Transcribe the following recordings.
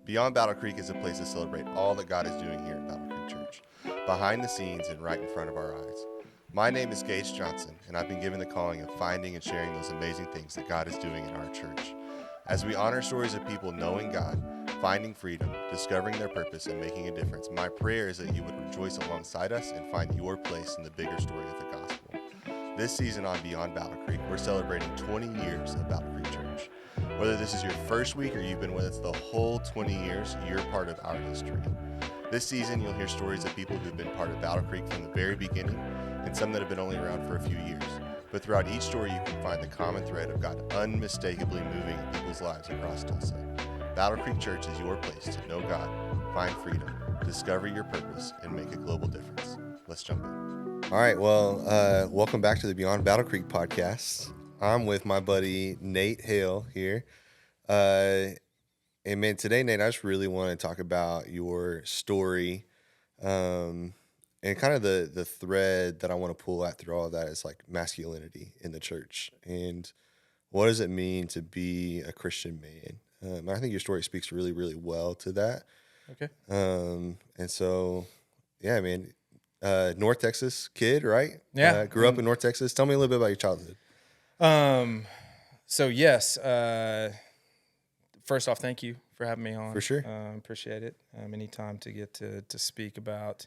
Beyond BattleCreek is a place to celebrate all that God is doing here at BattleCreek Church, behind the scenes and right in front of our eyes. My name is Gage Johnson, and I've been given the calling of finding and sharing those amazing things that God is doing in our church. As we honor stories of people knowing God, finding freedom, discovering their purpose, and making a difference, my prayer is that you would rejoice alongside us and find your place in the bigger story of the gospel. This season on Beyond BattleCreek, we're celebrating 20 years of BattleCreek Church. Whether this is your first week or you've been with us the whole 20 years, you're part of our history. This season, you'll hear stories of people who've been part of BattleCreek from the very beginning and some that have been only around for a few years. But throughout each story, you can find the common thread of God unmistakably moving in people's lives across Tulsa. BattleCreek Church is your place to know God, find freedom, discover your purpose, and make a global difference. Let's jump in. All right, well, welcome back to the Beyond BattleCreek podcast. I'm with my buddy Nate Hale here. And man, today, Nate, I just really want to talk about your story and kind of the thread that I want to pull out through all of that is like masculinity in the church. And what does it mean to be a Christian man? I think your story speaks really, really well to that. Okay. And so, yeah, man, North Texas kid, right? Yeah. Grew up in North Texas. Tell me a little bit about your childhood. So yes, first off, thank you for having me on. For sure. Appreciate it. Any time to get to speak about,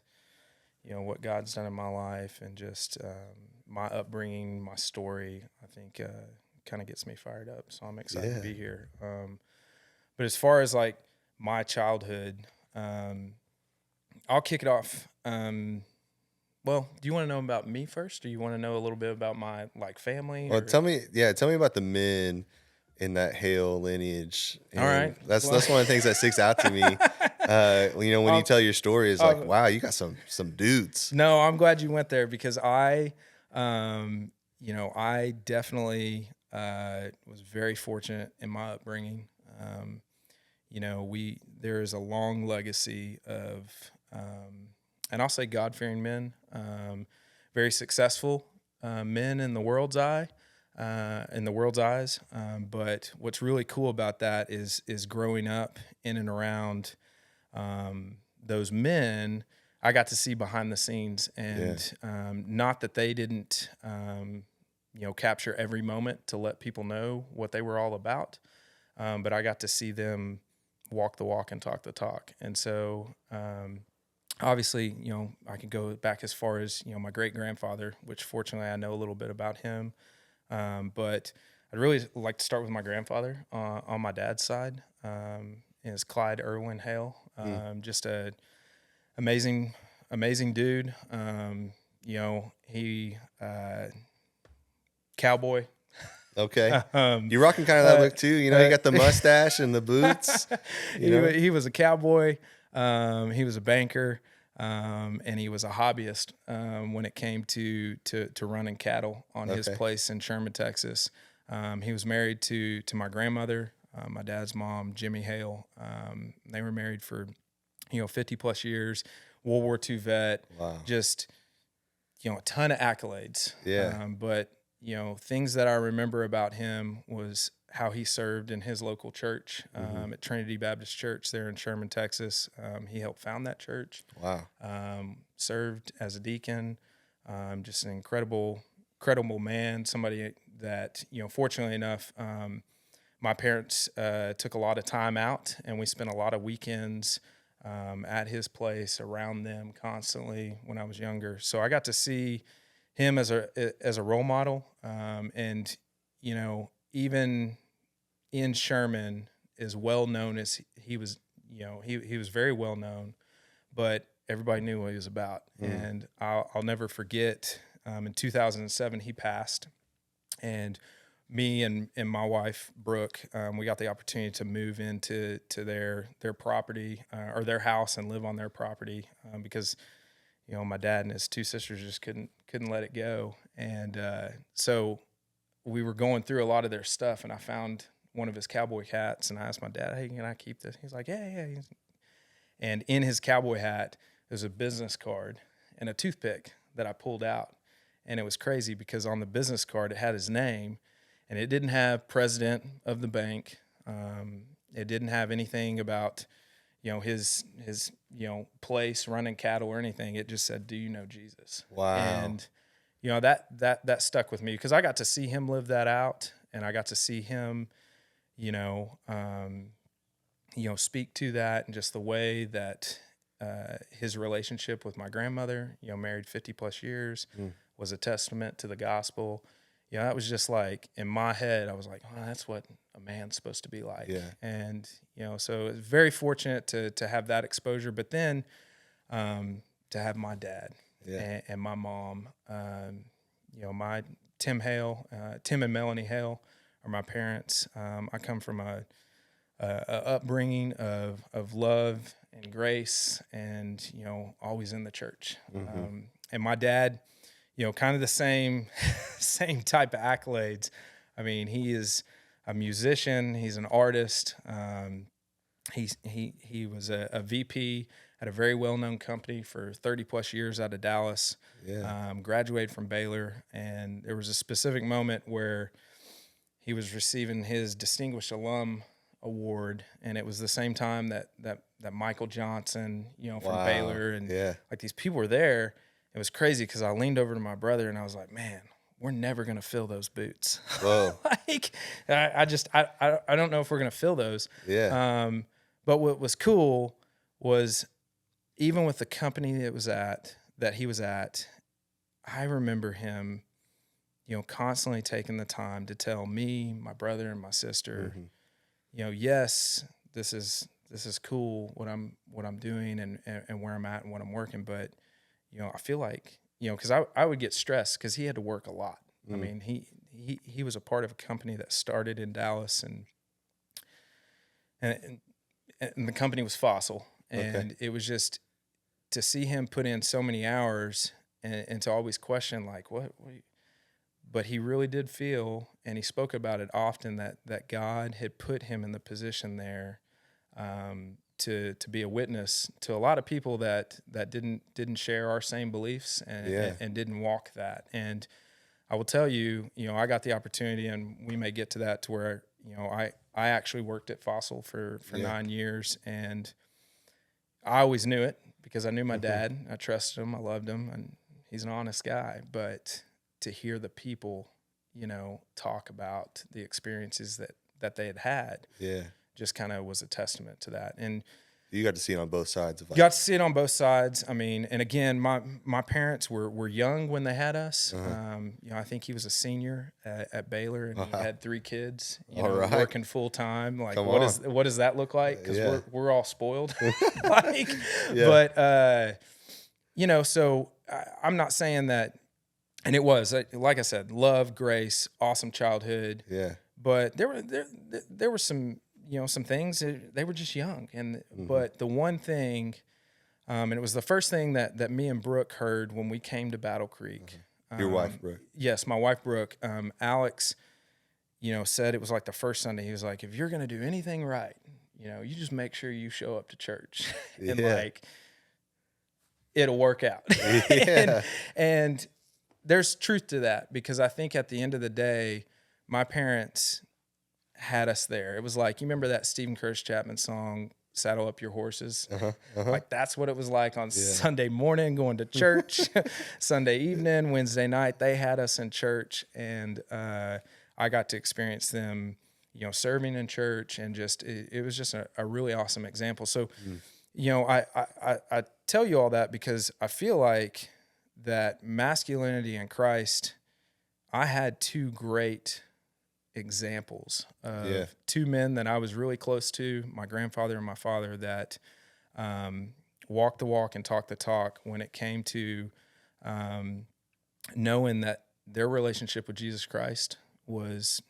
what God's done in my life and just my upbringing, my story, I think kind of gets me fired up. So I'm excited to be here. But as far as like my childhood, I'll kick it off. Well, do you want to know about me first, or you want to know a little bit about my family? Well, tell me about the men in that Hale lineage. And all right, that's one of the things that sticks out to me. When you tell your story, is like, wow, you got some dudes. No, I'm glad you went there because I definitely was very fortunate in my upbringing. There is a long legacy of. And I'll say God-fearing men, very successful men in the world's eyes. But what's really cool about that is growing up in and around those men. I got to see behind the scenes, and not that they didn't, capture every moment to let people know what they were all about, but I got to see them walk the walk and talk the talk, and so. Obviously, I could go back as far as, my great-grandfather, which fortunately I know a little bit about him. But I'd really like to start with my grandfather on my dad's side. Is Clyde Irwin Hale. Just a amazing dude. He cowboy. Okay. You're rocking kind of that look too. You got the mustache and the boots. He was a cowboy. He was a banker, and he was a hobbyist when it came to running cattle on his place in Sherman, Texas. He was married to my grandmother, my dad's mom, Jimmy Hale. They were married for 50 plus years. World War II vet. Wow. Just a ton of accolades. Yeah. But things that I remember about him was how he served in his local church at Trinity Baptist Church there in Sherman, Texas. He helped found that church. Wow. Served as a deacon. Just an incredible man. Somebody that, fortunately enough, my parents took a lot of time out, and we spent a lot of weekends at his place, around them constantly when I was younger. So I got to see him as a role model, and even in Sherman, as well known as he was, he was very well known, but everybody knew what he was about. And I'll never forget. In 2007, he passed, and me and my wife Brooke, we got the opportunity to move into their property or their house and live on their property because. My dad and his two sisters just couldn't let it go. And so we were going through a lot of their stuff, and I found one of his cowboy hats, and I asked my dad, hey, can I keep this? He's like, yeah. And in his cowboy hat, there's a business card and a toothpick that I pulled out. And it was crazy because on the business card, it had his name, and it didn't have president of the bank. It didn't have anything about his place running cattle or anything. It just said, "Do you know Jesus?" Wow. And that stuck with me because I got to see him live that out, and I got to see him, speak to that, and just the way that his relationship with my grandmother, married 50 plus years, was a testament to the gospel. That was just like in my head, I was like, oh, that's what a man's supposed to be like. Yeah. And, so it's very fortunate to have that exposure, but then to have my dad and my mom, my Tim and Melanie Hale are my parents. I come from a upbringing of love and grace and, always in the church. And my dad, kind of the same type of accolades. I mean, he is a musician. He's an artist. He was a VP at a very well-known company for 30 plus years out of Dallas. Yeah. Graduated from Baylor, and there was a specific moment where he was receiving his Distinguished Alum Award, and it was the same time that Michael Johnson, from Baylor, and like these people were there. It was crazy because I leaned over to my brother and I was like, man, we're never going to fill those boots. Whoa. Like, I don't know if we're going to fill those. Yeah. But what was cool was even with the company that he was at, I remember him, constantly taking the time to tell me, my brother, and my sister, yes, this is cool what I'm doing and where I'm at and what I'm working, but I feel like, because I would get stressed because he had to work a lot. I mean, he was a part of a company that started in Dallas, and the company was Fossil, and it was just to see him put in so many hours and to always question like what. But he really did feel, and he spoke about it often, that God had put him in the position there to be a witness to a lot of people that didn't share our same beliefs and didn't walk that. And I will tell you, I got the opportunity, and we may get to that, to where I actually worked at Fossil for 9 years, and I always knew it because I knew my dad. I trusted him, I loved him, and he's an honest guy. But to hear the people, talk about the experiences that they had, just kind of was a testament to that. And you got to see it on both sides of life. Got to see it on both sides. I mean, and again, my parents were young when they had us. I think he was a senior at Baylor, and he had 3 kids, working full time. Like, what does that look like? Because we're all spoiled. But so I'm not saying that. And it was, like I said, love, grace, awesome childhood. Yeah. But there were some, some things, they were just young. And but the one thing, and it was the first thing that me and Brooke heard when we came to BattleCreek. Your wife, Brooke. Yes, my wife, Brooke. Alex, said it was like the first Sunday. He was like, if you're going to do anything right, you just make sure you show up to church. And like, it'll work out. and there's truth to that, because I think at the end of the day, my parents had us there. It was like, you remember that Stephen Curtis Chapman song, Saddle Up Your Horses? Like, that's what it was like on Sunday morning, going to church, Sunday evening, Wednesday night. They had us in church, and I got to experience them, serving in church, and just, it was just a really awesome example. So, I tell you all that because I feel like that masculinity in Christ, I had 2 great examples of 2 men that I was really close to, my grandfather and my father, that walked the walk and talked the talk when it came to knowing that their relationship with Jesus Christ was,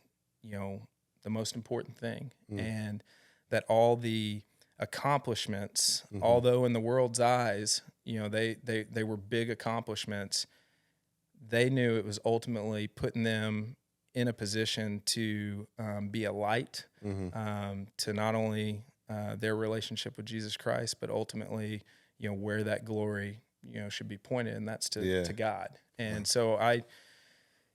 the most important thing, and that all the accomplishments, although in the world's eyes, they were big accomplishments, they knew it was ultimately putting them in a position to be a light to not only their relationship with Jesus Christ, but ultimately, where that glory, should be pointed, and that's to God. And so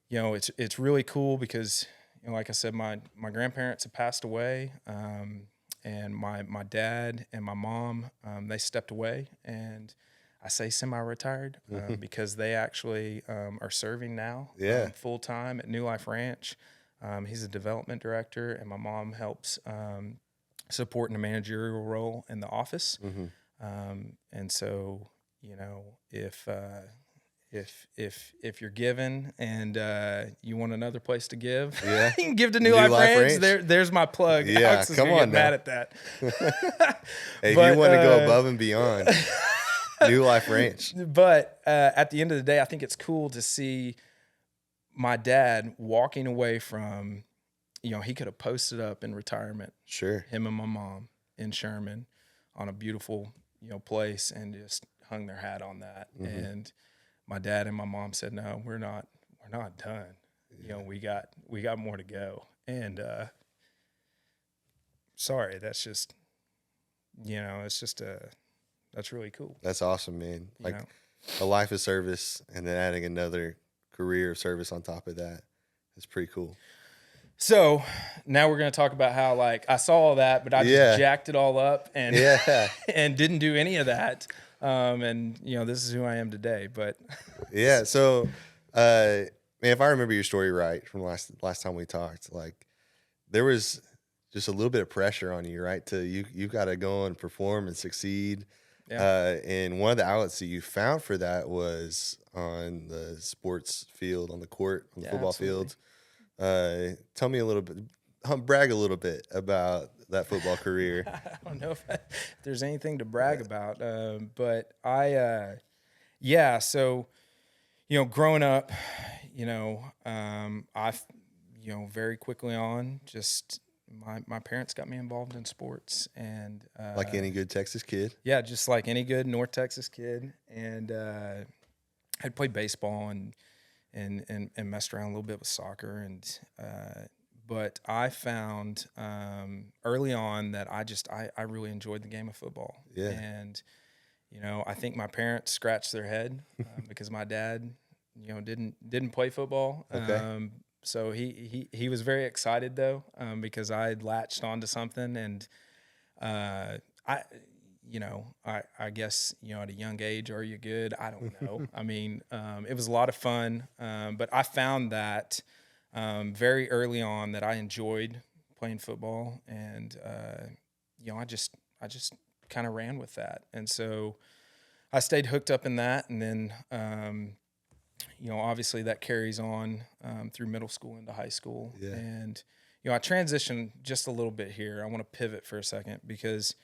it's really cool because, like I said, my grandparents have passed away, and my dad and my mom, they stepped away, and I say semi-retired because they actually are serving now full time at New Life Ranch. He's a development director, and my mom helps support in a managerial role in the office. And so, you know, if you're given and you want another place to give, you can give to New Life Ranch. There's my plug. Yeah, Alex is gonna get mad at that. Hey, if you want to go above and beyond, New Life Ranch. But at the end of the day, I think it's cool to see my dad walking away from, you know, he could have posted up in retirement. Sure. Him and my mom in Sherman on a beautiful, you know, place, and just hung their hat on that. And my dad and my mom said, no, we're not done. You know, we got more to go. And sorry, that's just, you know, it's just that's really cool. That's awesome, man. Like a life of service and then adding another career of service on top of that is pretty cool. So now we're going to talk about how, like, I saw all that, but I just jacked it all up and and didn't do any of that. And, you know, this is who I am today. But yeah, so man, if I remember your story right from last time we talked, like there was just a little bit of pressure on you, right? You got to go and perform and succeed. Yeah. And one of the outlets that you found for that was on the sports field, on the court, on the football field. Tell me a little bit, brag a little bit about that football career. I don't know if there's anything to brag about, but so, you know, growing up, you know, I've, you know, very quickly on, just my parents got me involved in sports, and like any good Texas kid. Yeah, just like any good North Texas kid, and I'd played baseball and messed around a little bit with soccer, and but I found early on that I really enjoyed the game of football. Yeah. And you know, I think my parents scratched their head because my dad, you know, didn't play football. Okay. So he was very excited though, because I had latched onto something, and I guess, you know, at a young age, are you good? I don't know. I mean, it was a lot of fun, but I found that very early on that I enjoyed playing football, and you know, I just kind of ran with that, and so I stayed hooked up in that, and then you know, obviously that carries on through middle school into high school, and you know, I transitioned just a little bit here. I want to pivot for a second because,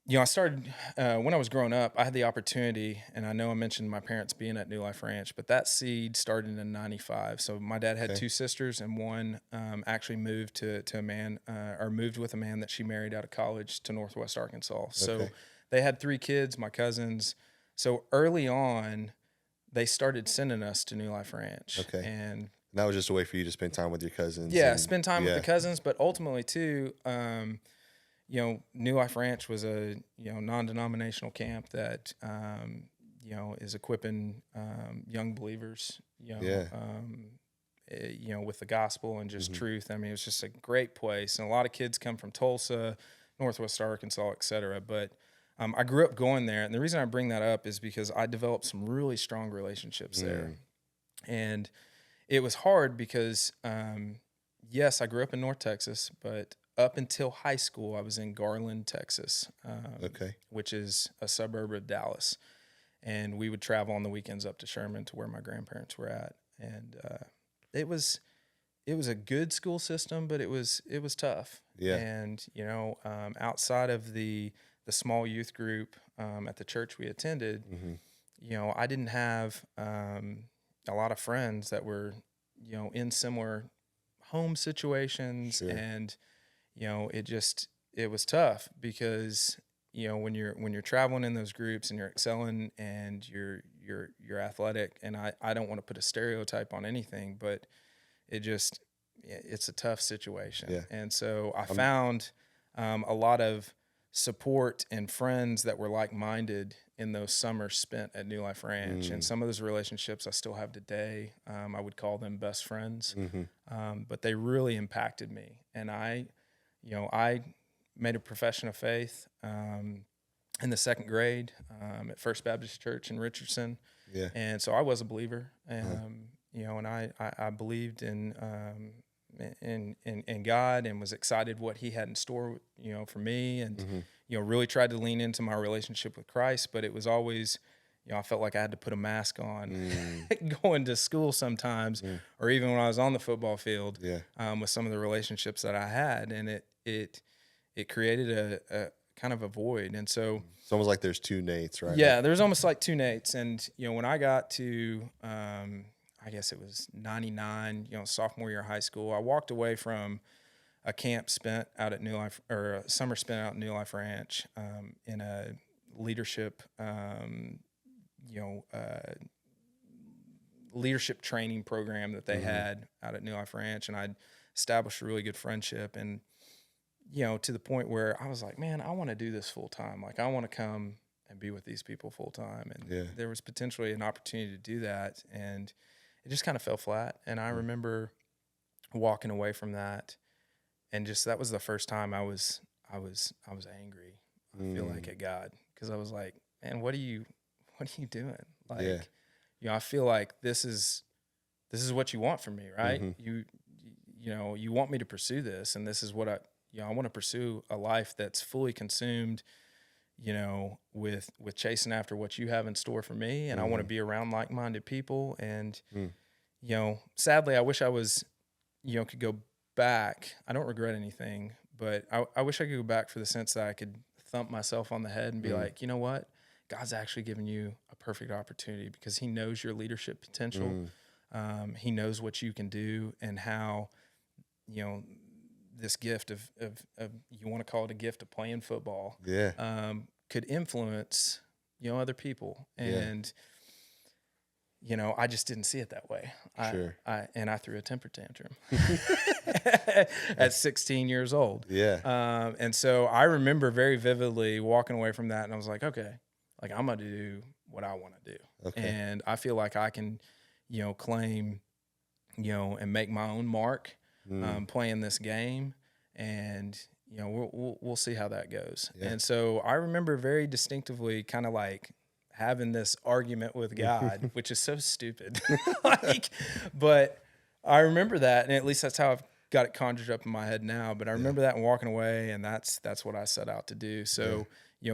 you know, I started when I was growing up. I had the opportunity, and I know I mentioned my parents being at New Life Ranch, but that seed started in '95. So my dad had two sisters, and one actually moved to a man, or moved with a man that she married out of college to Northwest Arkansas. So they had 3 kids, my cousins. So early on, they started sending us to New Life Ranch. Okay. And that was just a way for you to spend time with your cousins. Yeah, spend time with the cousins, but ultimately too, you know, New Life Ranch was a, you know, non-denominational camp that, you know, is equipping young believers, you know, with the gospel and just truth. I mean, it was just a great place, and a lot of kids come from Tulsa, Northwest Arkansas, et cetera. But I grew up going there, and the reason I bring that up is because I developed some really strong relationships there, and it was hard because, yes, I grew up in North Texas, but up until high school, I was in Garland, Texas, which is a suburb of Dallas, and we would travel on the weekends up to Sherman to where my grandparents were at, and it was a good school system, but it was tough. Yeah. And you know, outside of the small youth group at the church we attended, you know, I didn't have a lot of friends that were, you know, in similar home situations, and you know, it was tough because, you know, when you're traveling in those groups and you're excelling and you're athletic, and I don't want to put a stereotype on anything, but it's a tough situation. Yeah. And so I found a lot of support and friends that were like-minded in those summers spent at New Life Ranch. And some of those relationships I still have today. I would call them best friends, but they really impacted me. And I made a profession of faith in the second grade at First Baptist Church in Richardson. Yeah. And so I was a believer, and I believed in God, and was excited what He had in store, for me, and really tried to lean into my relationship with Christ. But it was always, I felt like I had to put a mask on going to school sometimes, or even when I was on the football field, with some of the relationships that I had, and it created a kind of a void. And so it's almost like there's two Nates, right? Yeah, there's almost like two Nates. And, when I got to, I guess it was 99, sophomore year of high school, I walked away from a camp spent out at New Life, or a summer spent out at New Life Ranch, in a leadership, leadership training program that they had out at New Life Ranch. And I'd established a really good friendship, and, to the point where I was like, man, I want to do this full time. Like, I want to come and be with these people full time. And there was potentially an opportunity to do that, and it just kind of fell flat. And I remember walking away from that, and just, that was the first time I was angry, I feel like, at God, because I was like, man, what are you doing? Like, I feel like this is what you want from me, right? You want me to pursue this, and this is what I want to pursue a life that's fully consumed, with chasing after what you have in store for me. And I want to be around like-minded people. And, sadly, I wish I was, could go back. I don't regret anything, but I wish I could go back for the sense that I could thump myself on the head and be like, you know what? God's actually given you a perfect opportunity, because He knows your leadership potential. He knows what you can do, and how, this gift of you want to call it a gift of playing football, could influence, other people. And, I just didn't see it that way. I threw a temper tantrum at 16 years old. And so I remember very vividly walking away from that, and I was like, okay, like, I'm going to do what I want to do. And I feel like I can, claim, and make my own mark, playing this game, and, we'll see how that goes. And so I remember very distinctively kind of like having this argument with God, which is so stupid. But I remember that, and at least that's how I've got it conjured up in my head now. But I remember that and walking away, and that's what I set out to do. So,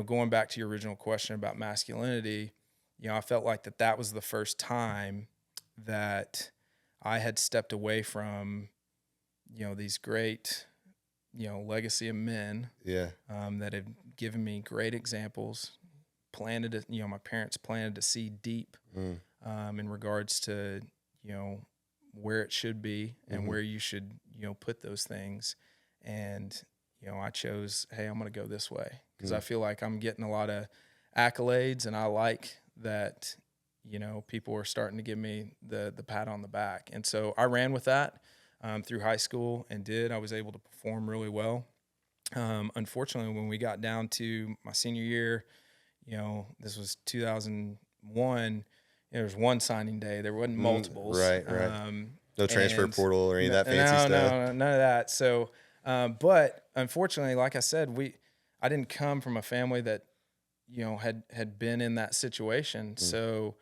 going back to your original question about masculinity, I felt like that was the first time that I had stepped away from, these great, legacy of men, that have given me great examples, my parents planted a seed deep, in regards to, where it should be and where you should, put those things. And, I chose, hey, I'm going to go this way, because I feel like I'm getting a lot of accolades, and I like that, people are starting to give me the pat on the back. And so I ran with that through high school, and I was able to perform really well. Unfortunately, when we got down to my senior year, this was 2001, there was one signing day. There wasn't multiples. Right. No transfer portal or any of that fancy stuff? No, none of that. So, but unfortunately, like I said, I didn't come from a family that, had been in that situation. So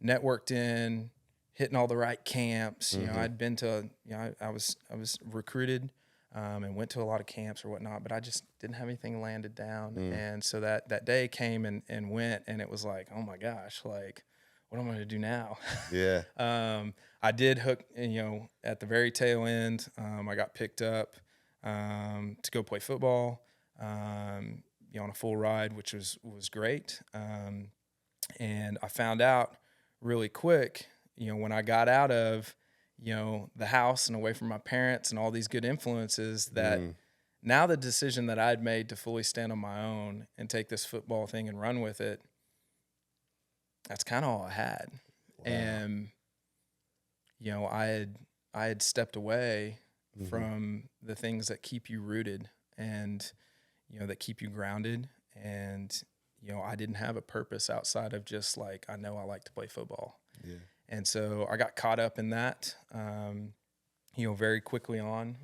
networked in, hitting all the right camps. I'd been to, I was recruited, and went to a lot of camps or whatnot, but I just didn't have anything landed down. And so that day came and went, and it was like, oh my gosh, like, what am I going to do now? I did hook, at the very tail end, I got picked up to go play football, on a full ride, which was great. And I found out really quick, when I got out of, the house and away from my parents and all these good influences, that now the decision that I'd made to fully stand on my own and take this football thing and run with it, that's kind of all I had. Wow. And, I had stepped away from the things that keep you rooted and, that keep you grounded. And, I didn't have a purpose outside of just like, I know I like to play football. And so I got caught up in that, very quickly on.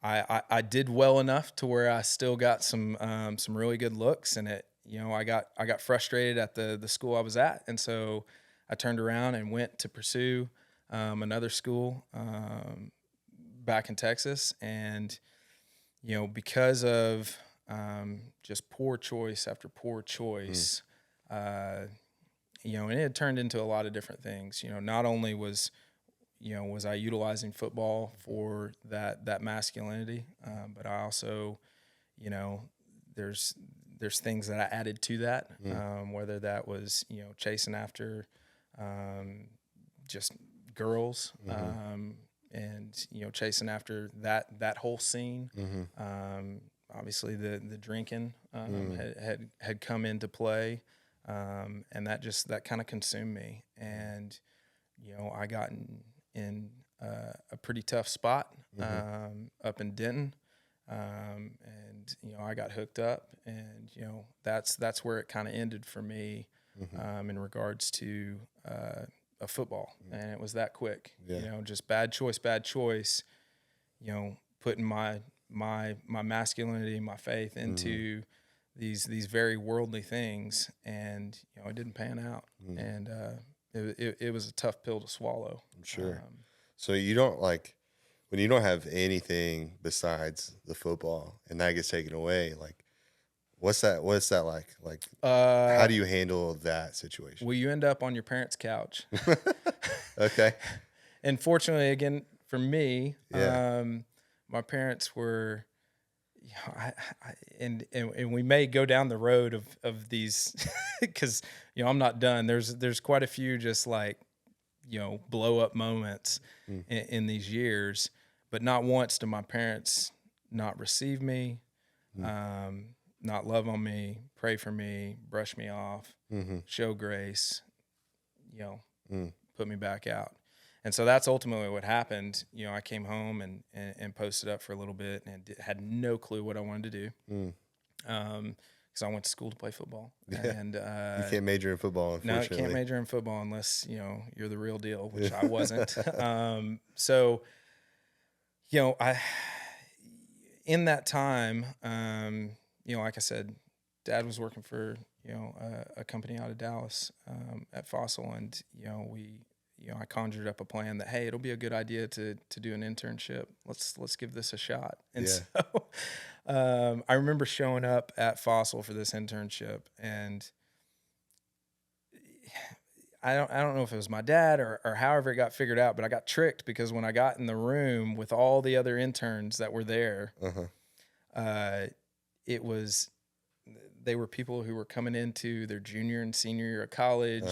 I did well enough to where I still got some really good looks, and I got frustrated at the school I was at, and so I turned around and went to pursue another school back in Texas, and because of just poor choice after poor choice, and it had turned into a lot of different things. Not only was I utilizing football for that masculinity, but I also, there's things that I added to that, whether that was chasing after just girls, and chasing after that whole scene. Obviously, the drinking had come into play, and that kind of consumed me, and I got in a pretty tough spot up in Denton, and I got hooked up, and that's where it kind of ended for me, in regards to a football, and it was that quick. Just bad choice, putting my masculinity, my faith into these very worldly things, and it didn't pan out, and it was a tough pill to swallow. I'm sure. So you don't when you don't have anything besides the football and that gets taken away, what's that like? How do you handle that situation? Well, you end up on your parents' couch. Okay. And fortunately, again, for me, Yeah. my parents were, and we may go down the road of these, because I'm not done. There's quite a few just blow up moments in these years, but not once do my parents not receive me, not love on me, pray for me, brush me off, show grace, put me back out. And so that's ultimately what happened. I came home and posted up for a little bit and had no clue what I wanted to do. Because I went to school to play football. Yeah. And you can't major in football, unfortunately. No, you can't major in football unless, you're the real deal, which I wasn't. So, in that time, like I said, Dad was working for, a company out of Dallas, at Fossil, and, I conjured up a plan that, hey, it'll be a good idea to do an internship. Let's give this a shot. And so I remember showing up at Fossil for this internship, and I don't know if it was my dad or however it got figured out, but I got tricked, because when I got in the room with all the other interns that were there, they were people who were coming into their junior and senior year of college,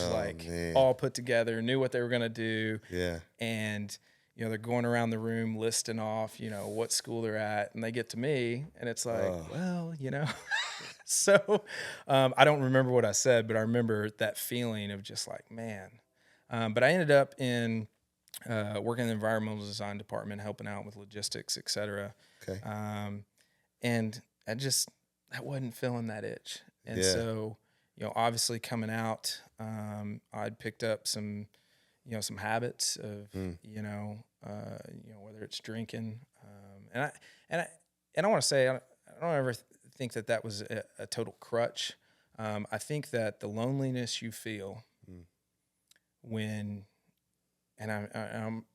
all put together, knew what they were going to do. Yeah. And, they're going around the room listing off, what school they're at, and they get to me and it's like, well, so I don't remember what I said, but I remember that feeling of just man. But I ended up in working in the environmental design department, helping out with logistics, et cetera. Okay. And I wasn't feeling that itch. And so, obviously coming out, I'd picked up some habits of, whether it's drinking. And I want to say, I don't ever think that was a total crutch. I think that the loneliness you feel when, and I'm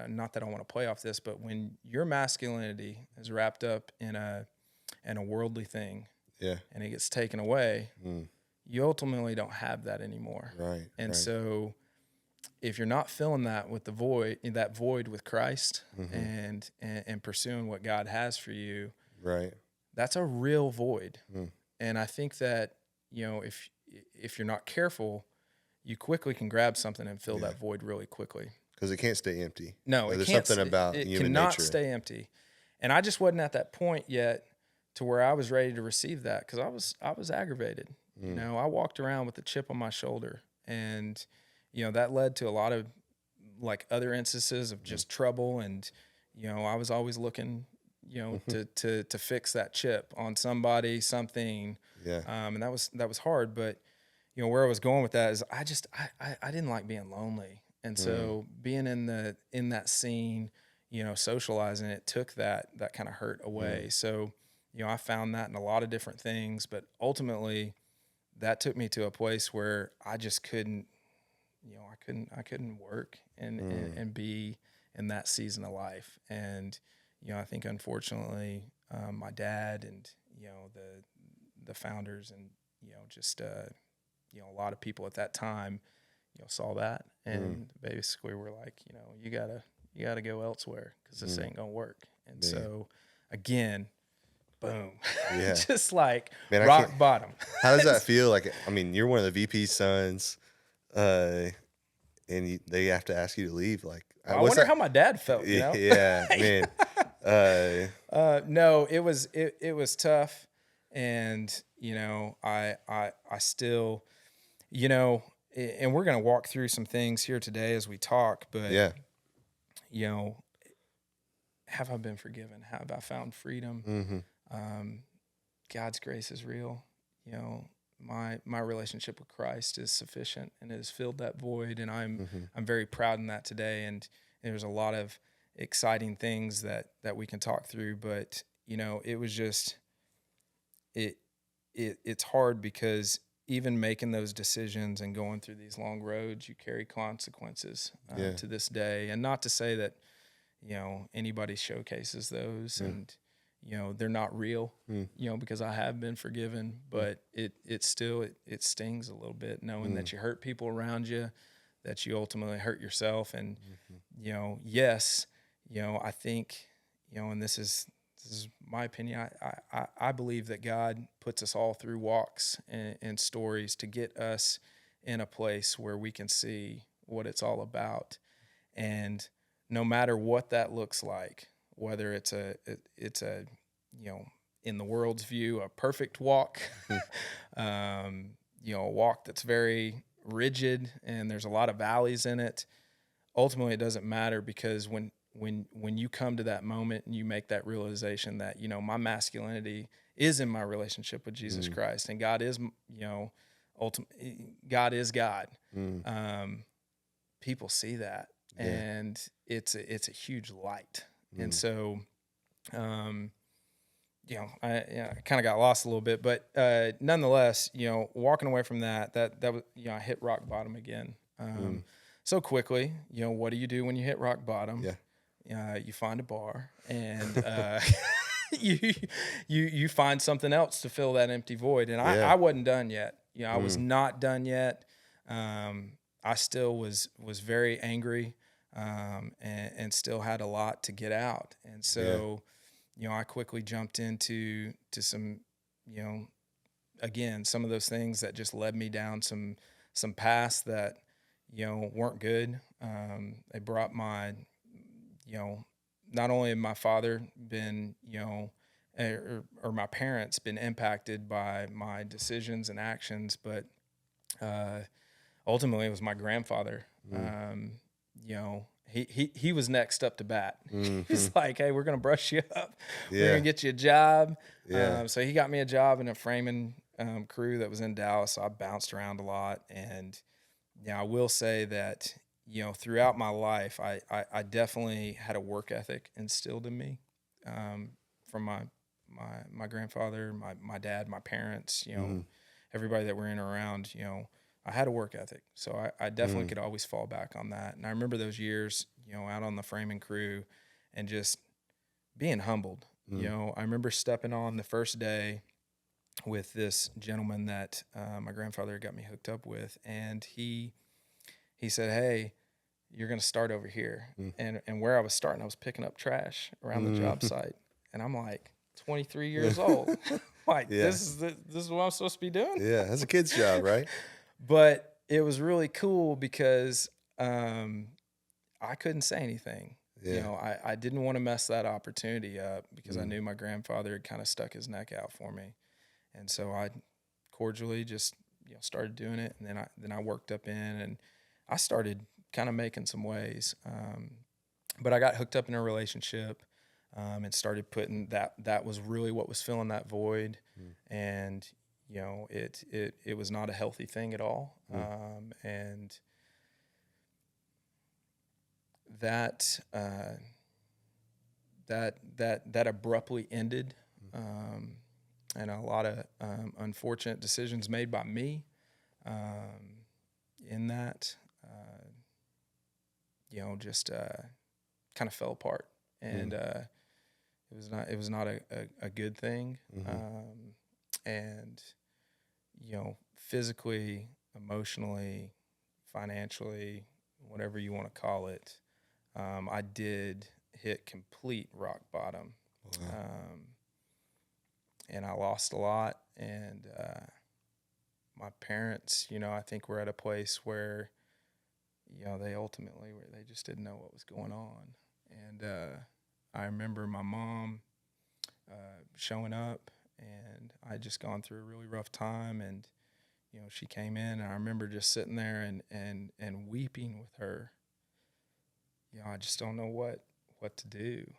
not that I want to play off this, but when your masculinity is wrapped up in a worldly thing, and it gets taken away, you ultimately don't have that anymore. Right. And so if you're not filling that with that void with Christ, and pursuing what God has for you, right, that's a real void. And I think that, if you're not careful, you quickly can grab something and fill that void really quickly. Because it can't stay empty. No, there's something about human nature. It cannot stay empty. And I just wasn't at that point yet to where I was ready to receive that, because I was aggravated. I walked around with a chip on my shoulder, and that led to a lot of other instances of just trouble, and I was always looking to fix that chip on somebody, something. And that was hard, but where I was going with that is I didn't like being lonely. And so being in that scene, socializing, it took that kind of hurt away. So, I found that in a lot of different things, but ultimately that took me to a place where I just couldn't, I couldn't work and be in that season of life. And, I think unfortunately, my dad and, the founders and, just, a lot of people at that time, saw that and basically were like, you gotta go elsewhere because this ain't gonna work. And so again, boom, Yeah. just like Man, rock bottom. How does that feel? Like, I mean, you're one of the VP's sons, and they have to ask you to leave. Like, I wonder how my dad felt, Yeah, man. No, it was tough. And, I still, and we're going to walk through some things here today as we talk, but, yeah. Have I been forgiven? Have I found freedom? God's grace is real. My relationship with Christ is sufficient and it has filled that void. And I'm very proud in that today. And there's a lot of exciting things that we can talk through, but it was just, it's hard because even making those decisions and going through these long roads, you carry consequences to this day. And not to say that, anybody showcases those and, they're not real, because I have been forgiven, but it still stings a little bit knowing that you hurt people around you, that you ultimately hurt yourself. And, yes, I think, and this is my opinion. I believe that God puts us all through walks and stories to get us in a place where we can see what it's all about. And no matter what that looks like, whether it's a in the world's view, a perfect walk, a walk that's very rigid and there's a lot of valleys in it. Ultimately, it doesn't matter because when you come to that moment and you make that realization that, my masculinity is in my relationship with Jesus Christ and God is, God is God. People see that and it's a huge light. And so, I kind of got lost a little bit, but nonetheless, walking away from that was, I hit rock bottom again. So quickly, what do you do when you hit rock bottom? You find a bar and you find something else to fill that empty void. And I wasn't done yet. I was not done yet. I still was very angry and still had a lot to get out. And so, I quickly jumped into some, again, some of those things that just led me down some paths that, weren't good. They brought my, not only my father been, or my parents been impacted by my decisions and actions, but ultimately it was my grandfather. He was next up to bat. He's like, hey, we're going to brush you up. We're going to get you a job. So he got me a job in a framing crew that was in Dallas. So I bounced around a lot. And I will say that, throughout my life, I definitely had a work ethic instilled in me from my grandfather, my dad, my parents, everybody that we're in or around, I had a work ethic. So I definitely could always fall back on that. And I remember those years, out on the framing crew and just being humbled. I remember stepping on the first day with this gentleman that my grandfather got me hooked up with. And he said, hey, you're going to start over here. And where I was starting, I was picking up trash around the job site. And I'm like 23 years old. This is what I'm supposed to be doing? Yeah, that's a kid's job, right? But it was really cool because I couldn't say anything. I didn't want to mess that opportunity up because I knew my grandfather had kind of stuck his neck out for me. And so I cordially just started doing it. And then I worked up in and I started kind of making some ways. But I got hooked up in a relationship and started putting that was really what was filling that void. And it was not a healthy thing at all. And that that abruptly ended, and a lot of unfortunate decisions made by me in that, just kind of fell apart, and it was not a good thing, and physically, emotionally, financially, whatever you want to call it, I did hit complete rock bottom. Wow. And I lost a lot, and my parents, I think were at a place where, they just didn't know what was going on. And I remember my mom showing up, and I'd just gone through a really rough time, and she came in, and I remember just sitting there and weeping with her. I just don't know what to do.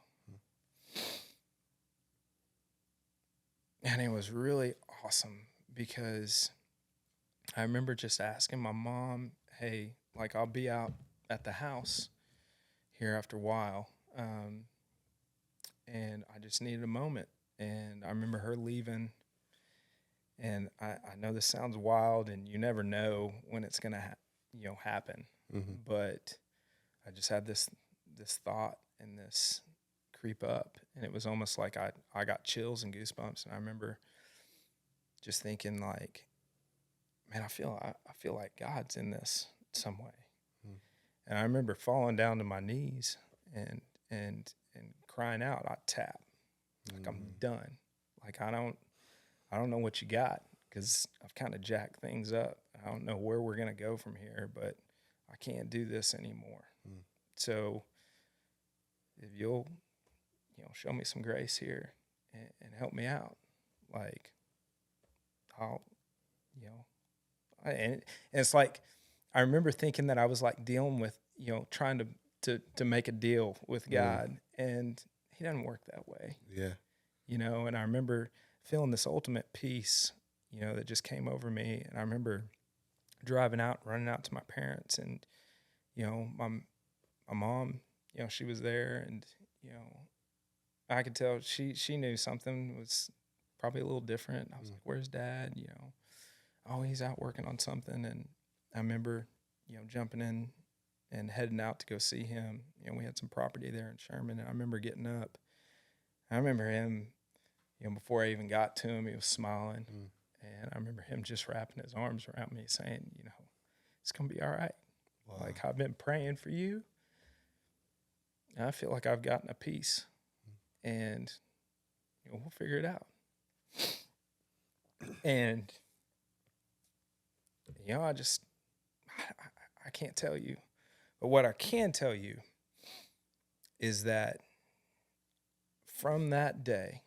And it was really awesome because I remember just asking my mom, hey, like, I'll be out at the house here after a while, and I just needed a moment. And I remember her leaving, and I know this sounds wild, and you never know when it's going to happen, but I just had this thought and this creep up, and it was almost like I got chills and goosebumps. And I remember just thinking, like, man, I feel like God's in this some way. And I remember falling down to my knees and crying out. I tap, like, I'm done. Like, I don't know what you got, because I've kind of jacked things up. I don't know where we're gonna go from here, but I can't do this anymore. So if you'll show me some grace here and help me out, like, I'll and it's like, I remember thinking that I was like dealing with, trying to make a deal with God, and he doesn't work that way. Yeah. And I remember feeling this ultimate peace, that just came over me. And I remember driving out, running out to my parents, and, my mom, she was there, and, I could tell she knew something was probably a little different. I was like, where's Dad? Oh, he's out working on something. And I remember, jumping in and heading out to go see him. We had some property there in Sherman, and I remember getting up. I remember him, before I even got to him, he was smiling. And I remember him just wrapping his arms around me, saying, it's going to be all right. Wow. Like, I've been praying for you, and I feel like I've gotten a peace, and we'll figure it out. And I can't tell you, but what I can tell you is that from that day,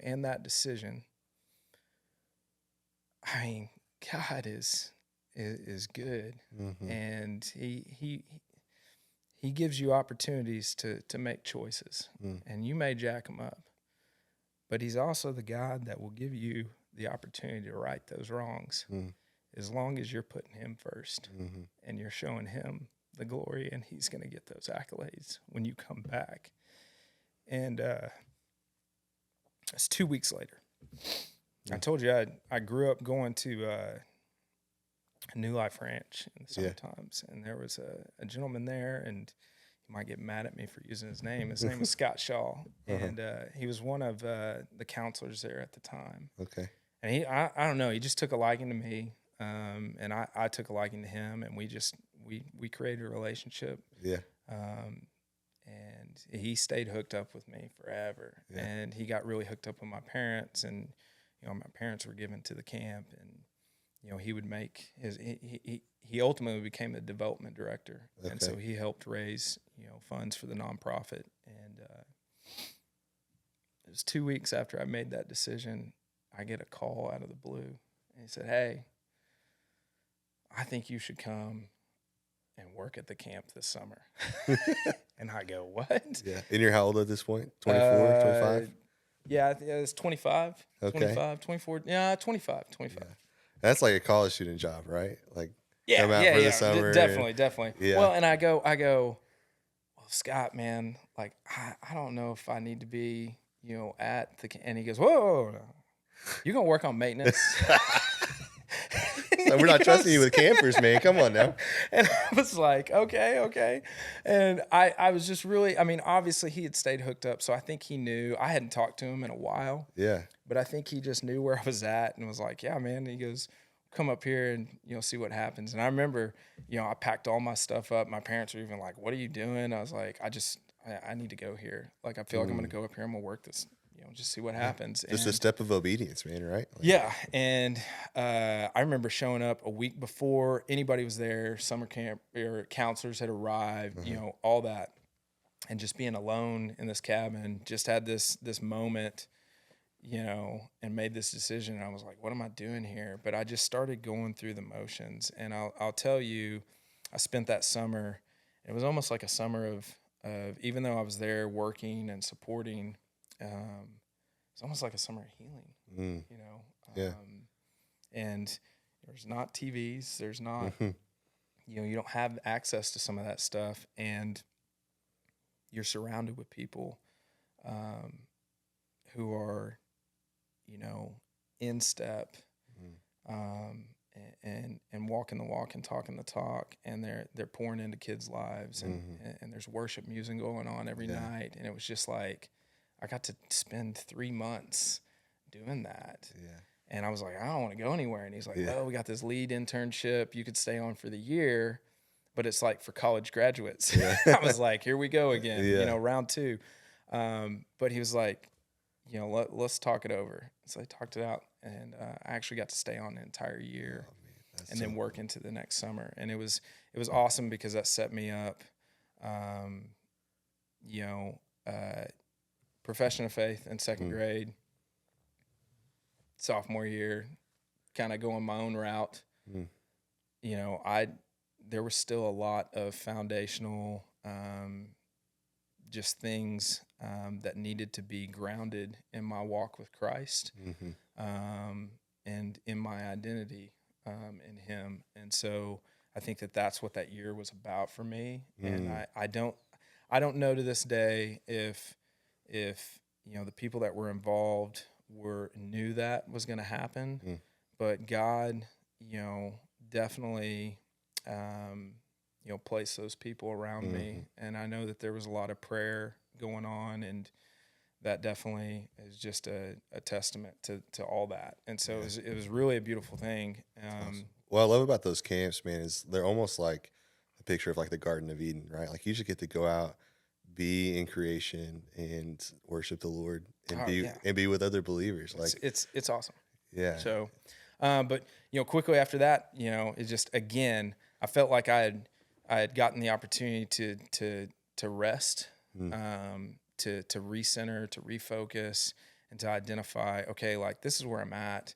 and that decision, I mean, God is good, and he gives you opportunities to make choices, and you may jack them up, but he's also the God that will give you the opportunity to right those wrongs, as long as you're putting him first, and you're showing him the glory, and he's going to get those accolades when you come back. And it's 2 weeks later. I told you I grew up going to New Life Ranch in the summer times, and there was a gentleman there, and he might get mad at me for using his name. His name was Scott Shaw, and he was one of the counselors there at the time. Okay. And I don't know, he just took a liking to me, and I took a liking to him, and we created a relationship. Yeah. And he stayed hooked up with me forever. Yeah. And he got really hooked up with my parents, and my parents were given to the camp, and he would make he ultimately became the development director. Okay. And so he helped raise funds for the nonprofit. And it was 2 weeks after I made that decision, I get a call out of the blue, and he said, "Hey, I think you should come and work at the camp this summer." And I go, "What?" Yeah. And you're how old at this point? 24, 25? Yeah, it's 25. Okay. 25, 24. Yeah, 25. Yeah. That's like a college student job, right? Like, come out for the summer. Definitely. Yeah. Well, and I go, well, Scott, man, like, I don't know if I need to be, at the, and he goes, whoa, you're going to work on maintenance. So we're not trusting you with campers, man. Come on now. And I was like, okay. And I was just really, I mean, obviously he had stayed hooked up. So I think he knew. I hadn't talked to him in a while. Yeah. But I think he just knew where I was at and was like, yeah, man. And he goes, come up here and, see what happens. And I remember, I packed all my stuff up. My parents were even like, what are you doing? I was like, I need to go here. Like, I feel like I'm going to go up here. I'm going to work this, just see what happens. Just a step of obedience, man, right? Like, yeah. And I remember showing up a week before anybody was there. Summer camp or counselors had arrived, all that. And just being alone in this cabin, just had this moment, and made this decision. And I was like, what am I doing here? But I just started going through the motions. And I'll tell you, I spent that summer, it was almost like a summer of even though I was there working and supporting, it's almost like a summer of healing, Yeah. And there's not TVs, there's not, you don't have access to some of that stuff, and you're surrounded with people who are, in step, and walking the walk and talking the talk, and they're pouring into kids' lives, and there's worship music going on every night, and it was just like, I got to spend 3 months doing that. Yeah. And I was like, I don't want to go anywhere. And he's like, well, we got this lead internship. You could stay on for the year, but it's like for college graduates. Yeah. I was like, here we go again, round 2. But he was like, let's talk it over. So I talked it out, and I actually got to stay on the entire year, and then work into the next summer. And it was awesome because that set me up, profession of faith in second grade, sophomore year, kind of going my own route. There was still a lot of foundational, just things that needed to be grounded in my walk with Christ, and in my identity in Him. And so I think that's what that year was about for me. And I don't know to this day if the people that were involved knew that was going to happen, but God, definitely, placed those people around me, and I know that there was a lot of prayer going on, and that definitely is just a testament to all that. And so it was really a beautiful thing. Awesome. What I love about those camps, man, is they're almost like a picture of like the Garden of Eden, right? Like you just get to go out, be in creation, and worship the Lord, and be with other believers. Like it's awesome. Yeah. So, but quickly after that, it just, again, I felt like I had gotten the opportunity to rest, to recenter, to refocus, and to identify, okay, like this is where I'm at.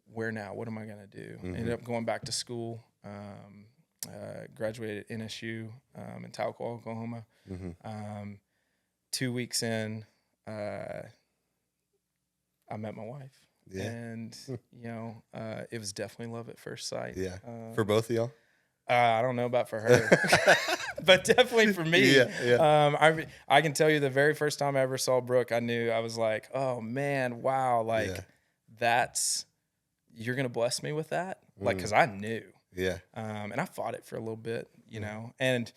Where now? What am I gonna do? Ended up going back to school. Graduated at NSU in Tahlequah, Oklahoma. 2 weeks in, I met my wife. Yeah. And, it was definitely love at first sight. Yeah. For both of y'all? I don't know about for her, but definitely for me. Yeah. I can tell you the very first time I ever saw Brooke, I knew, I was like, oh man, wow. Like you're going to bless me with that. Like, cause I knew. Yeah. And I fought it for a little bit, and,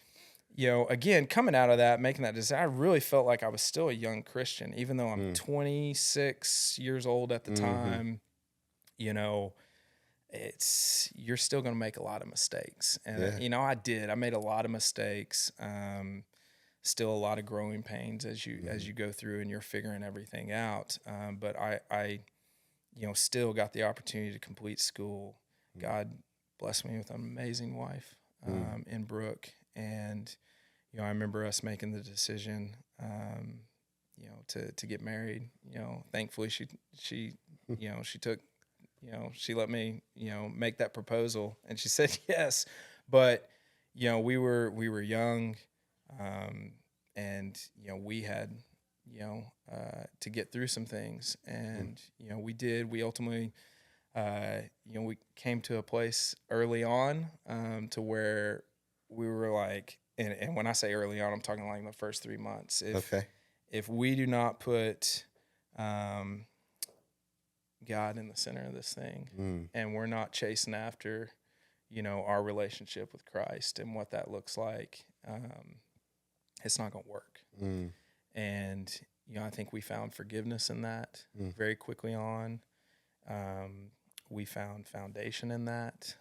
again, coming out of that, making that decision, I really felt like I was still a young Christian, even though I'm 26 years old at the time. You're still going to make a lot of mistakes. And, I did. I made a lot of mistakes. Still a lot of growing pains as you go through and you're figuring everything out. But I still got the opportunity to complete school. God blessed me with an amazing wife in Brooke. And, I remember us making the decision, to get married. Thankfully she took, she let me, make that proposal, and she said yes. But, we were young, and, we had, to get through some things. And, we did. We ultimately, we came to a place early on to where we were like, and when I say early on, I'm talking like in the first 3 months. Okay. If we do not put God in the center of this thing, and we're not chasing after, our relationship with Christ and what that looks like, it's not going to work. And, I think we found forgiveness in that very quickly on. We found foundation in that,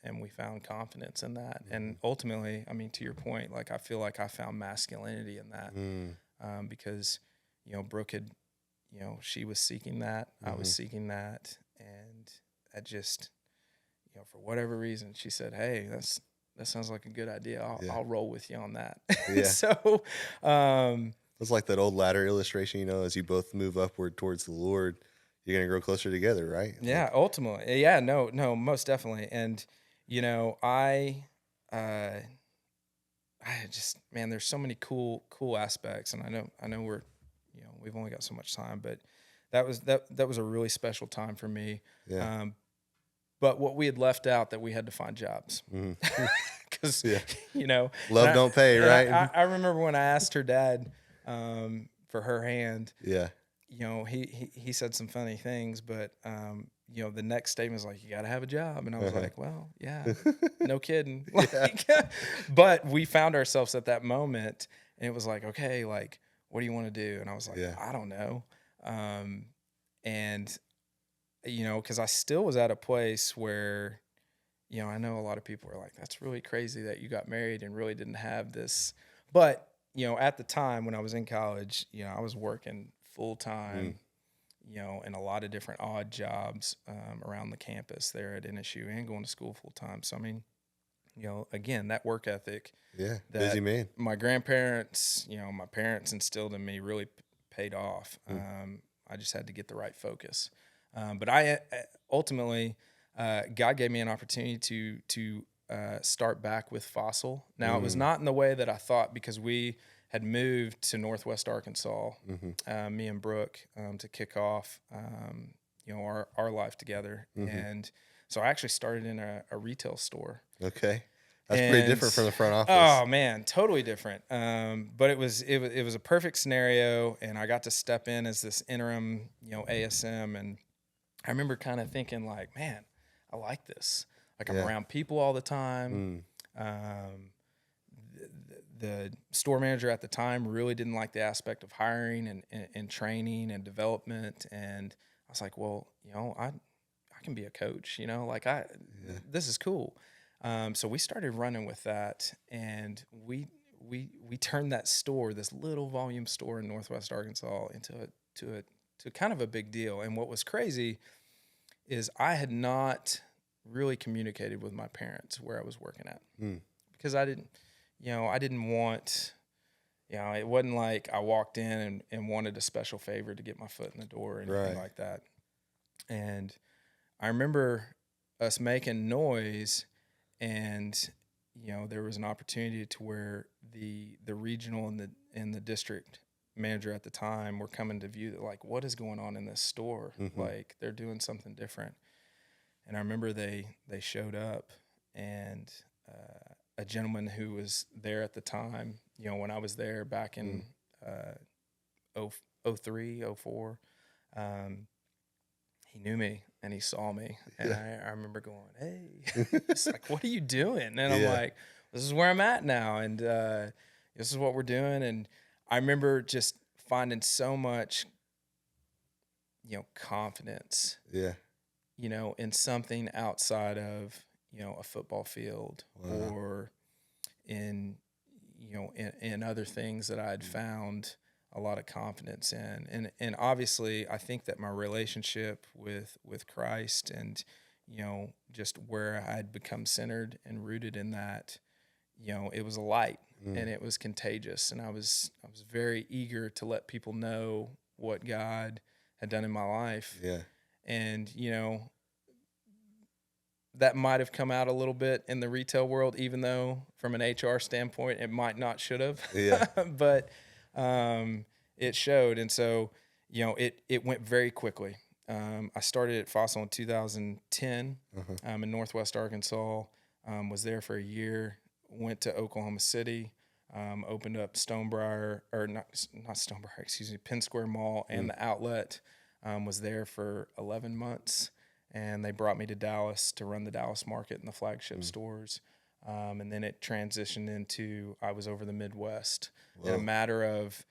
and we found confidence in that. And ultimately, I mean, to your point, like, I feel like I found masculinity in that, because, Brooke had, she was seeking that, I was seeking that, and I just, for whatever reason, she said, "Hey, that sounds like a good idea. I'll roll with you on that." Yeah. So, It's like that old ladder illustration, as you both move upward towards the Lord, you're going to grow closer together, right? yeah, ultimately. Yeah, no, most definitely. And, I just, man, there's so many cool aspects. And I know we're, we've only got so much time, but that was a really special time for me. Yeah. But what we had left out, that we had to find jobs, because Love don't pay, right? I remember when I asked her dad for her hand. Yeah. He said some funny things, but the next statement was like, "You got to have a job," and I was like, "Well, yeah, no kidding." But we found ourselves at that moment, and it was like, "Okay, like, what do you want to do?" And I was like, "I don't know," and because I still was at a place where, I know a lot of people were like, "That's really crazy that you got married and really didn't have this," but at the time when I was in college, I was working full time, in a lot of different odd jobs around the campus there at NSU, and going to school full time. So I mean, again, that work ethic, Yeah, that busy man. my grandparents, my parents instilled in me really paid off. I just had to get the right focus. But I ultimately, God gave me an opportunity to start back with Fossil. Now, it was not in the way that I thought, because we had moved to Northwest Arkansas, me and Brooke, to kick off, our life together. And so I actually started in a retail store. Okay. That's pretty different from the front office. Oh man, totally different. But it was a perfect scenario, and I got to step in as this interim, ASM, and I remember kind of thinking like, man, I like this. Like, I'm around people all the time. The store manager at the time really didn't like the aspect of hiring and training and development. And I was like, well, I can be a coach, this is cool. So we started running with that, and we turned that store, this little volume store in Northwest Arkansas, into kind of a big deal. And what was crazy is I had not really communicated with my parents where I was working at, because I didn't want, it wasn't like I walked in and wanted a special favor to get my foot in the door or anything like that. And I remember us making noise, and there was an opportunity to where the regional and the district manager at the time were coming to view that, like, what is going on in this store? Like, they're doing something different. And I remember they showed up, and a gentleman who was there at the time, when I was there back in 03, 04, he knew me and he saw me, and I remember going, "Hey," it's like, "What are you doing?" And I'm like, "This is where I'm at now, and this is what we're doing." And I remember just finding so much, confidence, in something outside of, a football field, or in other things that I had found a lot of confidence in. And obviously I think that my relationship with Christ, and, just where I had become centered and rooted in that, it was a light, and it was contagious. And I was very eager to let people know what God had done in my life. Yeah. And, that might have come out a little bit in the retail world, even though from an HR standpoint, it might not should have. Yeah. But it showed. And so, it went very quickly. I started at Fossil in 2010 in Northwest Arkansas, was there for a year. went to Oklahoma City, opened up Stonebriar, or not Stonebriar, excuse me, Penn Square Mall and the outlet. Was there for 11 months, and they brought me to Dallas to run the Dallas market and the flagship stores. And then it transitioned into, I was over the Midwest in a matter of,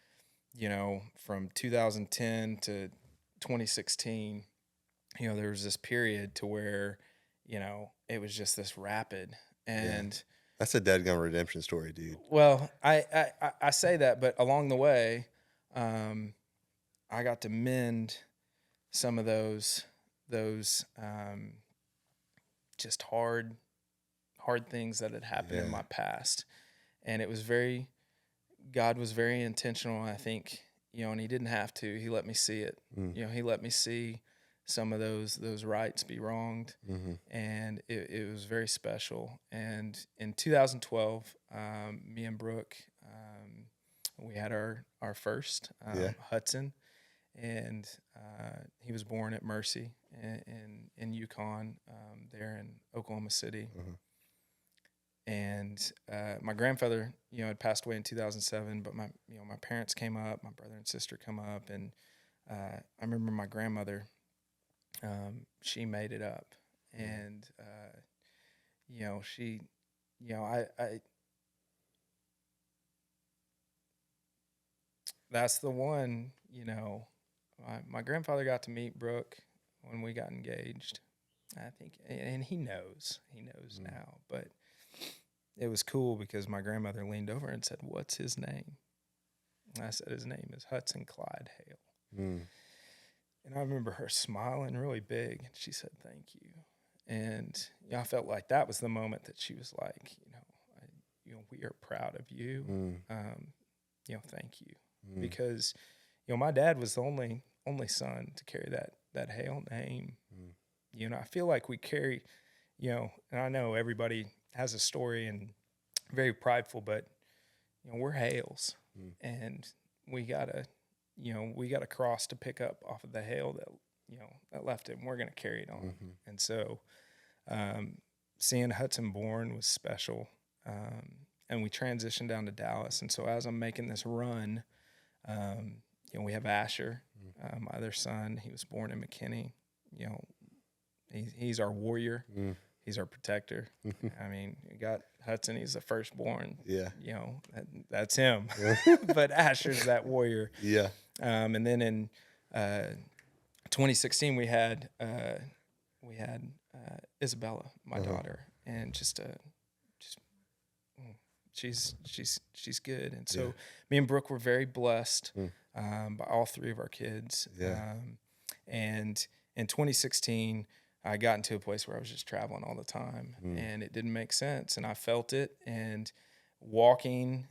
from 2010 to 2016, there was this period to where, it was just this rapid. And that's a dadgum redemption story, dude. well, I say that, but along the way, I got to mend some of those just hard things that had happened in my past. And it was God was very intentional, I think, and he didn't have to. He let me see it. He let me see some of those rights be wronged. And it was very special. And in 2012, me and Brooke, we had our first, Hudson. And he was born at Mercy in Yukon, there in Oklahoma City. And my grandfather, had passed away in 2007. But my parents came up, my brother and sister come up, and I remember my grandmother. She made it up, and she, I that's the one, my grandfather got to meet Brooke when we got engaged, I think, and he knows now, but it was cool because my grandmother leaned over and said, "What's his name?" And I said, "His name is Hudson Clyde Hale." And I remember her smiling really big, and she said, "Thank you." And I felt like that was the moment that she was like, we are proud of you. Thank you. Because, my dad was the only son to carry that Hale name. I feel like we carry, and I know everybody has a story and very prideful, but, we're Hales. And we got a cross to pick up off of the Hale that left it, and we're going to carry it on. And so seeing Hudson born was special. And we transitioned down to Dallas. And so as I'm making this run, we have Asher, my other son. He was born in McKinney. He's our warrior. He's our protector. I mean, you got Hudson. He's the firstborn. Yeah. That's him. But Asher's that warrior. Yeah. And then in 2016, we had Isabella, my daughter, and she's good. And so me and Brooke were very blessed by all three of our kids. And in 2016, I got into a place where I was just traveling all the time, and it didn't make sense. And I felt it. And walking,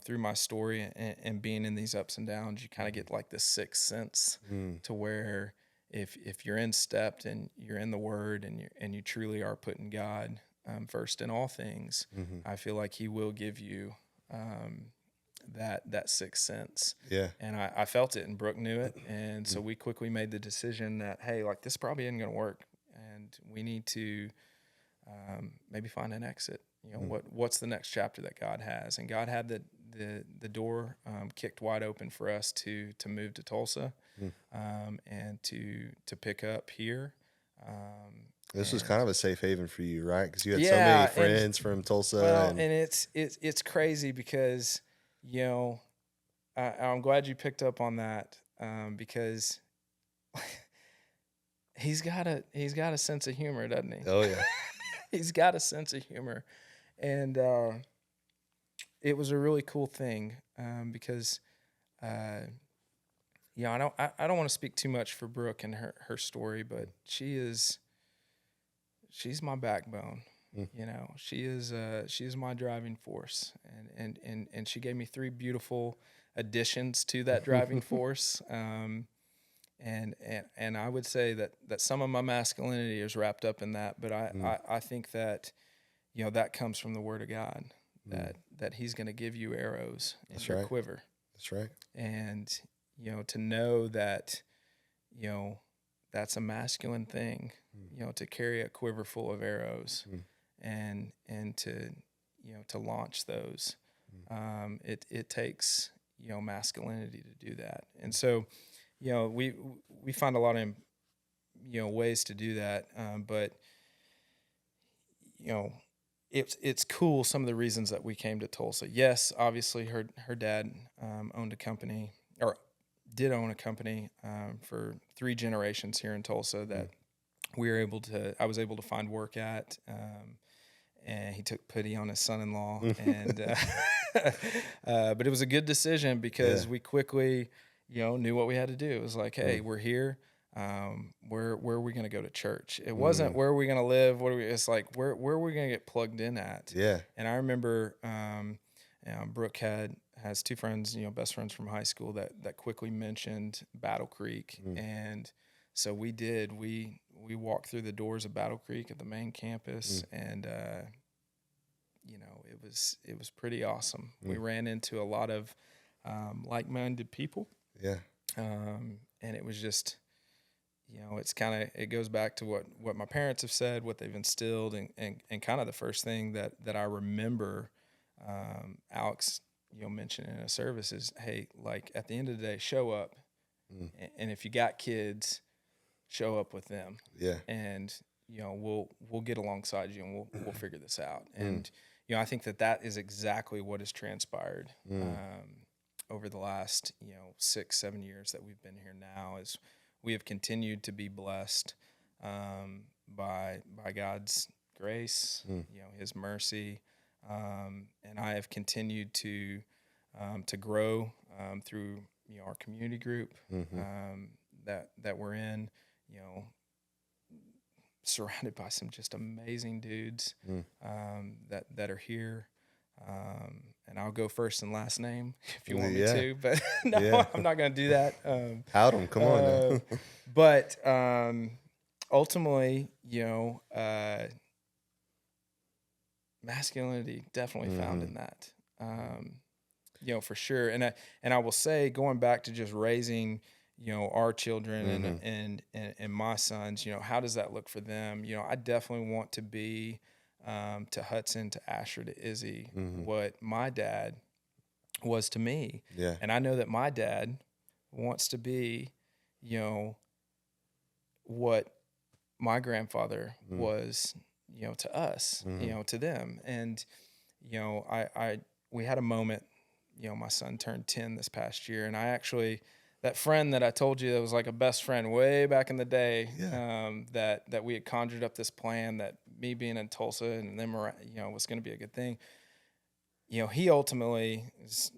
through my story and being in these ups and downs, you kind of get like this sixth sense to where if you're in step and you're in the Word and you truly are putting God first in all things, I feel like He will give you that sixth sense. Yeah. And I felt it, and Brooke knew it. And so we quickly made the decision that, hey, like, this probably isn't going to work, and we need to maybe find an exit. What's the next chapter that God has? And God had the door kicked wide open for us to move to Tulsa and to pick up here. This was kind of a safe haven for you, right? Because you had so many friends from Tulsa. Well, and it's crazy because, I'm glad you picked up on that because he's got a sense of humor, doesn't he? Oh yeah, he's got a sense of humor, and it was a really cool thing because I don't want to speak too much for Brooke and her story, but she's my backbone. She is my driving force, and she gave me three beautiful additions to that driving force. And I would say that some of my masculinity is wrapped up in that, but I think that that comes from the Word of God, that He's going to give you arrows in your quiver. That's right. And to know that that's a masculine thing, to carry a quiver full of arrows. and to, to launch those. It takes, masculinity to do that. And so, we find a lot of, ways to do that. But, it's cool. Some of the reasons that we came to Tulsa. Yes, obviously her dad owned a company, or did own a company for 3 generations here in Tulsa that I was able to find work at. And he took pity on his son-in-law, and but it was a good decision because we quickly, knew what we had to do. It was like, hey, we're here. Where are we going to go to church? It wasn't where are we going to live. It's like where are we going to get plugged in at? Yeah. And I remember, Brooke has 2 friends, best friends from high school that quickly mentioned BattleCreek, and so we did. We walked through the doors of BattleCreek at the main campus, and it was pretty awesome. We ran into a lot of like-minded people. Yeah. And it was just, it goes back to what my parents have said, what they've instilled, and kind of the first thing that I remember Alex, mentioned in a service is, hey, like at the end of the day, show up, and if you got kids, show up with them. Yeah. And we'll get alongside you, and we'll figure this out. And I think that is exactly what has transpired over the last 6-7 years that we've been here now. Is we have continued to be blessed by God's grace, His mercy, and I have continued to grow through our community group that we're in. Surrounded by some just amazing dudes that are here. And I'll go first and last name if you want me to, but no, I'm not going to do that. Out them, come on. But ultimately, masculinity definitely found in that, for sure. And I will say, going back to just raising, our children and my sons, how does that look for them? I definitely want to be to Hudson, to Asher, to Izzy, what my dad was to me. Yeah. And I know that my dad wants to be, what my grandfather was, to us, to them. And, we had a moment, my son turned 10 this past year, and I actually, that friend that I told you that was like a best friend way back in the day, that we had conjured up this plan that me being in Tulsa and them around, was going to be a good thing. He ultimately is,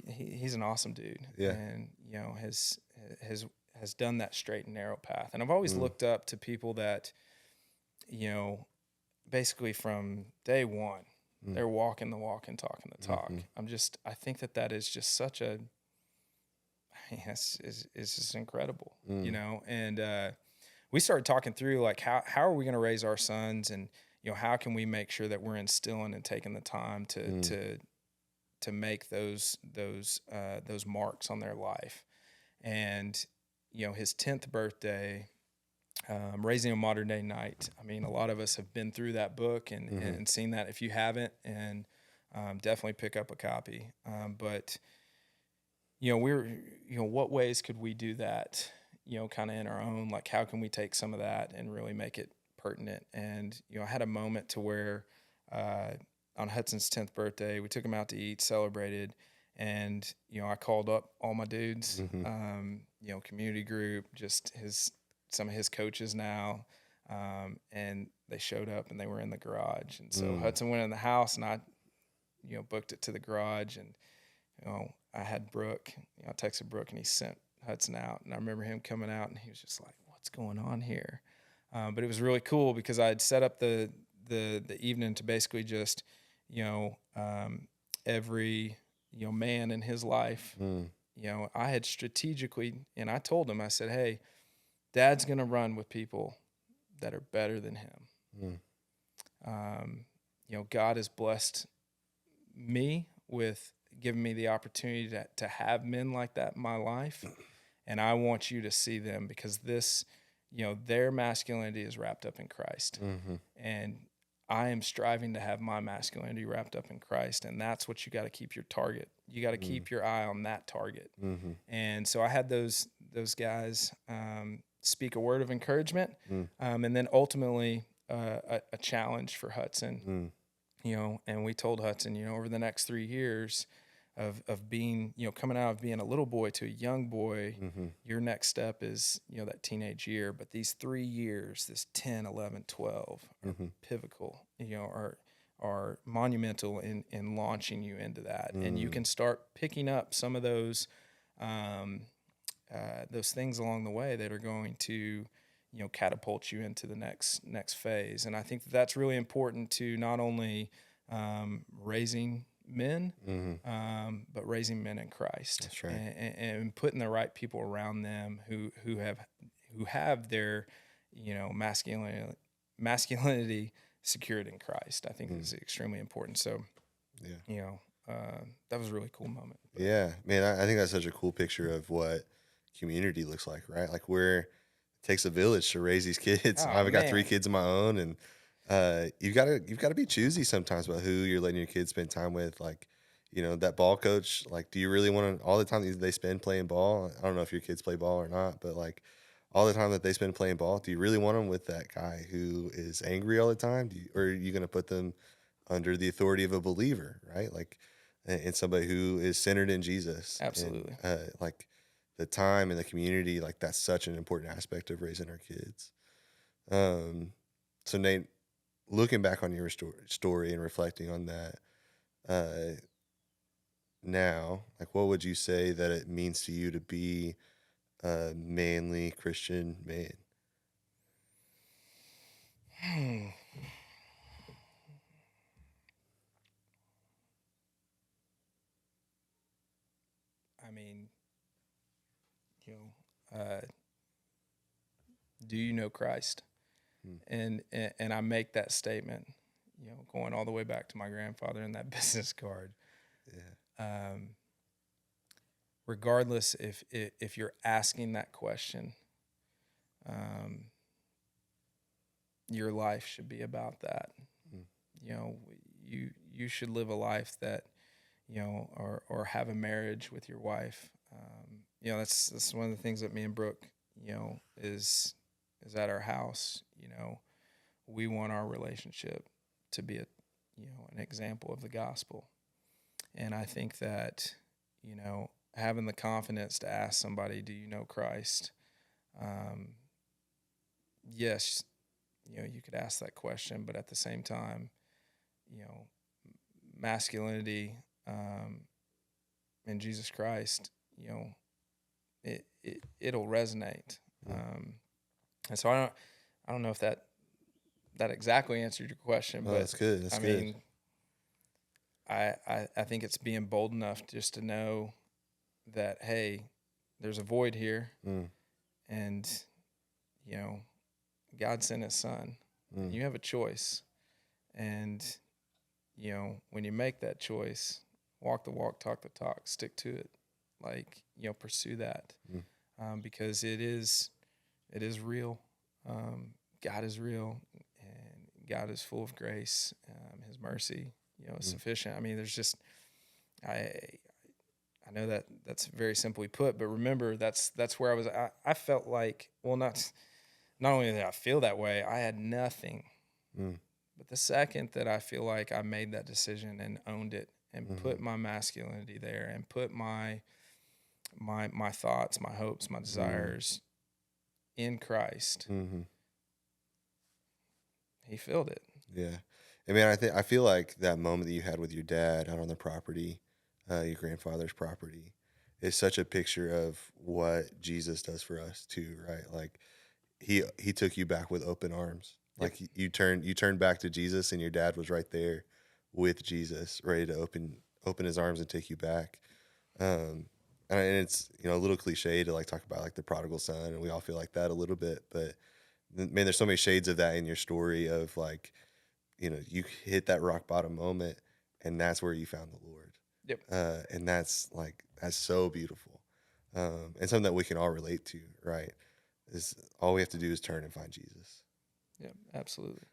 he's an awesome dude, and has done that straight and narrow path. And I've always looked up to people that, basically from day one, they're walking the walk and talking the talk. I think that is just such a, it's just incredible, and we started talking through like how are we going to raise our sons, and how can we make sure that we're instilling and taking the time to make those marks on their life. And his 10th birthday, Raising a Modern Day Knight. I mean, a lot of us have been through that book and seen that. If you haven't, and definitely pick up a copy. But what ways could we do that, kind of in our own, like how can we take some of that and really make it pertinent? And, I had a moment to where on Hudson's 10th birthday, we took him out to eat, celebrated, and, I called up all my dudes, community group, just some of his coaches now, and they showed up and they were in the garage. And so Hudson went in the house, and I, booked it to the garage, and, I had Brooke, I texted Brooke, and he sent Hudson out. And I remember him coming out, and he was just like, what's going on here? But it was really cool because I had set up the evening to basically just, every, man in his life, I had strategically, and I told him, I said, hey, Dad's going to run with people that are better than him. God has blessed me with giving me the opportunity to have men like that in my life. And I want you to see them because this, their masculinity is wrapped up in Christ. And I am striving to have my masculinity wrapped up in Christ, and that's what you got to keep your target. You got to keep your eye on that target. Mm-hmm. And so I had those guys speak a word of encouragement, and then ultimately a challenge for Hudson. And we told Hudson, over the next 3 years of being, coming out of being a little boy to a young boy, your next step is, that teenage year. But these 3 years, this 10, 11, 12, are pivotal, are monumental in launching you into that. And you can start picking up some of those things along the way that are going to, catapult you into the next phase. And I think that's really important to not only raising men, but raising men in Christ. That's right. And putting the right people around them who have their, masculinity secured in Christ. I think is extremely important. So, that was a really cool moment. Yeah, man, I think that's such a cool picture of what community looks like, right? Like it takes a village to raise these kids. Oh, I've got man. 3 kids of my own, and you've got to be choosy sometimes about who you're letting your kids spend time with. Like, that ball coach. Like, do you really want to all the time that they spend playing ball? I don't know if your kids play ball or not, but like all the time that they spend playing ball, do you really want them with that guy who is angry all the time? Or are you going to put them under the authority of a believer, right? Like, and somebody who is centered in Jesus. Absolutely. And, like the time and the community, like that's such an important aspect of raising our kids. So Nate, looking back on your story and reflecting on that, now, like what would you say that it means to you to be a manly Christian man? I mean, do you know Christ? And I make that statement, going all the way back to my grandfather and that business card. Yeah. Regardless if you're asking that question, your life should be about that. You should live a life that, or have a marriage with your wife. That's one of the things that me and Brooke, is at our house. We want our relationship to be an example of the gospel. And I think that, having the confidence to ask somebody, do you know Christ? Yes, you could ask that question, but at the same time, masculinity in Jesus Christ, it'll resonate. And so I don't know if that exactly answered your question, but that's good. That's good. mean, I think it's being bold enough just to know that, hey, there's a void here, and God sent His Son. You have a choice, and when you make that choice, walk the walk, talk the talk, stick to it. Like, pursue that, because it is real. God is real, and God is full of grace. His mercy, is sufficient. I mean, there's just, I know that that's very simply put, but remember, that's where I was. I felt like, well, not only did I feel that way, I had nothing. But the second that I feel like I made that decision and owned it and put my masculinity there and put my thoughts, my hopes, my desires in Christ, He filled it. Yeah. I mean, I feel like that moment that you had with your dad out on the property, your grandfather's property, is such a picture of what Jesus does for us too, right? Like he took you back with open arms. Like you turned back to Jesus, and your dad was right there with Jesus, ready to open his arms and take you back. And it's a little cliche to like talk about like the prodigal son, and we all feel like that a little bit, but man, there's so many shades of that in your story of like, you hit that rock bottom moment, and that's where you found the Lord. Yep. And that's so beautiful, and something that we can all relate to, right? Is all we have to do is turn and find Jesus. Yep, absolutely.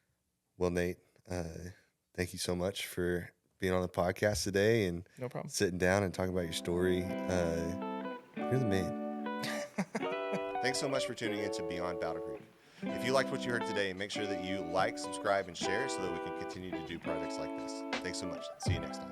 Well, Nate, Thank you so much for being on the podcast today and No problem. sitting down and talking about your story. You're the man. Thanks so much for tuning in to Beyond BattleCreek. If you liked what you heard today, make sure that you like, subscribe, and share so that we can continue to do projects like this. Thanks so much. See you next time.